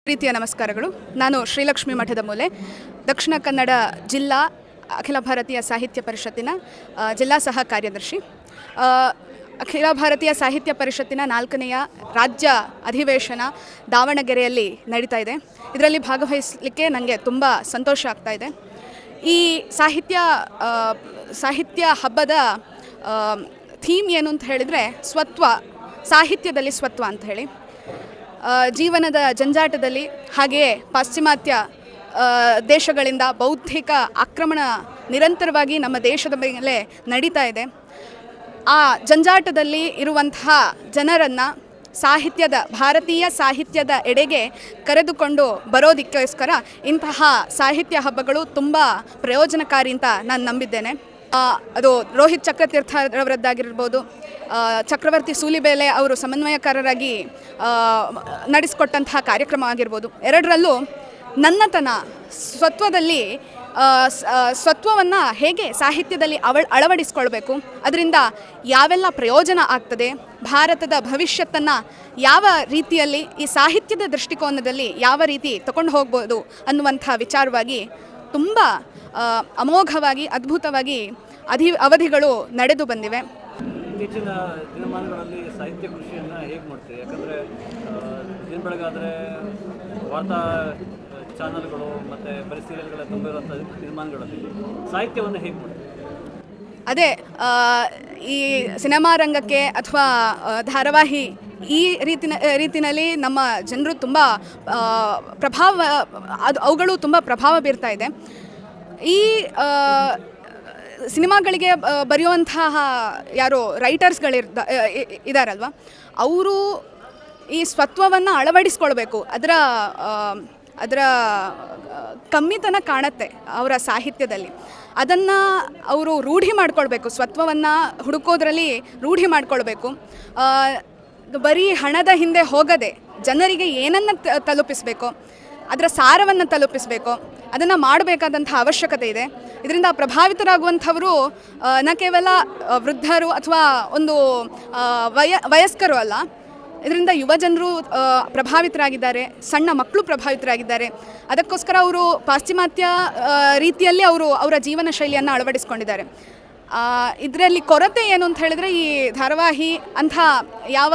ಪ್ರೀತಿಯ ನಮಸ್ಕಾರಗಳು. ನಾನು ಶ್ರೀಲಕ್ಷ್ಮಿ ಮಠದ ಮೂಲೆ, ದಕ್ಷಿಣ ಕನ್ನಡ ಜಿಲ್ಲಾ ಅಖಿಲ ಭಾರತೀಯ ಸಾಹಿತ್ಯ ಪರಿಷತ್ತಿನ ಜಿಲ್ಲಾ ಸಹ ಕಾರ್ಯದರ್ಶಿ. ಅಖಿಲ ಭಾರತೀಯ ಸಾಹಿತ್ಯ ಪರಿಷತ್ತಿನ 4ನೇ ರಾಜ್ಯ ಅಧಿವೇಶನ ದಾವಣಗೆರೆಯಲ್ಲಿ ನಡೀತಾ ಇದೆ. ಇದರಲ್ಲಿ ಭಾಗವಹಿಸಲಿಕ್ಕೆ ನನಗೆ ತುಂಬ ಸಂತೋಷ ಆಗ್ತಾ ಇದೆ. ಈ ಸಾಹಿತ್ಯ ಹಬ್ಬದ ಥೀಮ್ ಏನು ಅಂತ ಹೇಳಿದರೆ ಸಾಹಿತ್ಯದಲ್ಲಿ ಸ್ವತ್ವ ಅಂತ ಹೇಳಿ. ಜೀವನದ ಜಂಜಾಟದಲ್ಲಿ ಹಾಗೆಯೇ ಪಾಶ್ಚಿಮಾತ್ಯ ದೇಶಗಳಿಂದ ಬೌದ್ಧಿಕ ಆಕ್ರಮಣ ನಿರಂತರವಾಗಿ ನಮ್ಮ ದೇಶದ ಮೇಲೆ ನಡೀತಾ ಇದೆ. ಆ ಜಂಜಾಟದಲ್ಲಿ ಇರುವಂತಹ ಜನರನ್ನು ಭಾರತೀಯ ಸಾಹಿತ್ಯದ ಎಡೆಗೆ ಕರೆದುಕೊಂಡು ಬರೋದಕ್ಕೋಸ್ಕರ ಇಂತಹ ಸಾಹಿತ್ಯ ಹಬ್ಬಗಳು ತುಂಬ ಪ್ರಯೋಜನಕಾರಿ ಅಂತ ನಾನು ನಂಬಿದ್ದೇನೆ. ಅದು ರೋಹಿತ್ ಚಕ್ರತೀರ್ಥರವರದ್ದಾಗಿರ್ಬೋದು, ಚಕ್ರವರ್ತಿ ಸೂಲಿಬೇಲೆ ಅವರು ಸಮನ್ವಯಕಾರರಾಗಿ ನಡೆಸಿಕೊಟ್ಟಂತಹ ಕಾರ್ಯಕ್ರಮ ಆಗಿರ್ಬೋದು. ಎರಡರಲ್ಲೂ ನನ್ನತನ ಸ್ವತ್ವವನ್ನು ಹೇಗೆ ಸಾಹಿತ್ಯದಲ್ಲಿ ಅಳವಡಿಸ್ಕೊಳ್ಬೇಕು, ಅದರಿಂದ ಯಾವೆಲ್ಲ ಪ್ರಯೋಜನ ಆಗ್ತದೆ, ಭಾರತದ ಭವಿಷ್ಯತ್ತನ್ನು ಯಾವ ರೀತಿಯಲ್ಲಿ ಈ ಸಾಹಿತ್ಯದ ದೃಷ್ಟಿಕೋನದಲ್ಲಿ ಯಾವ ರೀತಿ ತಗೊಂಡು ಹೋಗ್ಬೋದು ಅನ್ನುವಂಥ ವಿಚಾರವಾಗಿ ತುಂಬ ಅಮೋಘವಾಗಿ ಅದ್ಭುತವಾಗಿ ಅವಧಿಗಳು ನಡೆದು ಬಂದಿವೆ. ಇತ್ತೀಚಿನ ದಿನಮಾನಗಳಲ್ಲಿ ಸಾಹಿತ್ಯ ಕೃಷಿಯನ್ನು ಹೇಗೆ ಮಾಡ್ತೀವಿ? ಯಾಕಂದರೆ ದಿನ ಬೆಳಗಾದರೆ ವಾರ್ತಾ ಚಾನಲ್ಗಳು ಮತ್ತು ಬರೀ ಸೀರಿಯಲ್ಗಳ ತುಂಬಿರುವಂಥ ದಿನಮಾನಗಳಲ್ಲಿ ಸಾಹಿತ್ಯವನ್ನು ಹೇಗೆ ಮಾಡ್ತೀವಿ? ಅದೇ ಈ ಸಿನಿಮಾ ರಂಗಕ್ಕೆ ಅಥವಾ ಧಾರಾವಾಹಿ ಈ ರೀತಿಯಲ್ಲಿ ನಮ್ಮ ಜನರು ತುಂಬ ಅವುಗಳು ತುಂಬ ಪ್ರಭಾವ ಬೀರ್ತಾ ಇದೆ. ಈ ಸಿನಿಮಾಗಳಿಗೆ ಬರೆಯುವಂತಹ ಯಾರೋ ಇದ್ದಾರಲ್ವ, ಅವರು ಈ ಸ್ವತ್ವವನ್ನು ಅಳವಡಿಸ್ಕೊಳ್ಬೇಕು. ಅದರ ಕಮ್ಮಿತನ ಕಾಣುತ್ತೆ ಅವರ ಸಾಹಿತ್ಯದಲ್ಲಿ. ಅದನ್ನು ಅವರು ರೂಢಿ ಮಾಡ್ಕೊಳ್ಬೇಕು, ಸ್ವತ್ವವನ್ನು ಹುಡುಕೋದ್ರಲ್ಲಿ ರೂಢಿ ಮಾಡ್ಕೊಳ್ಬೇಕು. ಬರೀ ಹಣದ ಹಿಂದೆ ಹೋಗದೆ ಜನರಿಗೆ ಏನನ್ನು ತಲುಪಿಸಬೇಕು, ಅದರ ಸಾರವನ್ನು ತಲುಪಿಸಬೇಕು, ಅದನ್ನು ಮಾಡಬೇಕಾದಂಥ ಅವಶ್ಯಕತೆ ಇದೆ. ಇದರಿಂದ ಪ್ರಭಾವಿತರಾಗುವಂಥವರು ನ ಕೇವಲ ವೃದ್ಧರು ಅಥವಾ ಒಂದು ವಯಸ್ಕರು ಅಲ್ಲ, ಇದರಿಂದ ಯುವಜನರು ಪ್ರಭಾವಿತರಾಗಿದ್ದಾರೆ, ಸಣ್ಣ ಮಕ್ಕಳು ಪ್ರಭಾವಿತರಾಗಿದ್ದಾರೆ. ಅದಕ್ಕೋಸ್ಕರ ಅವರು ಪಾಶ್ಚಿಮಾತ್ಯ ರೀತಿಯಲ್ಲಿ ಅವರ ಜೀವನ ಶೈಲಿಯನ್ನು ಅಳವಡಿಸ್ಕೊಂಡಿದ್ದಾರೆ. ಇದರಲ್ಲಿ ಕೊರತೆ ಏನು ಅಂತ ಹೇಳಿದರೆ, ಈ ಧಾರಾವಾಹಿ ಅಂಥ ಯಾವ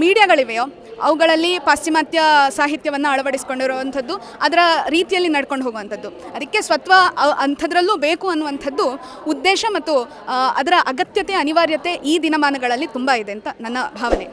ಮೀಡಿಯಾಗಳಿವೆಯೋ ಅವುಗಳಲ್ಲಿ ಪಾಶ್ಚಿಮಾತ್ಯ ಸಾಹಿತ್ಯವನ್ನು ಅಳವಡಿಸ್ಕೊಂಡಿರುವಂಥದ್ದು, ಅದರ ರೀತಿಯಲ್ಲಿ ನಡ್ಕೊಂಡು ಹೋಗುವಂಥದ್ದು. ಅದಕ್ಕೆ ಅಂಥದ್ರಲ್ಲೂ ಬೇಕು ಅನ್ನುವಂಥದ್ದು ಉದ್ದೇಶ ಮತ್ತು ಅದರ ಅಗತ್ಯತೆ, ಅನಿವಾರ್ಯತೆ ಈ ದಿನಮಾನಗಳಲ್ಲಿ ತುಂಬ ಇದೆ ಅಂತ ನನ್ನ ಭಾವನೆ.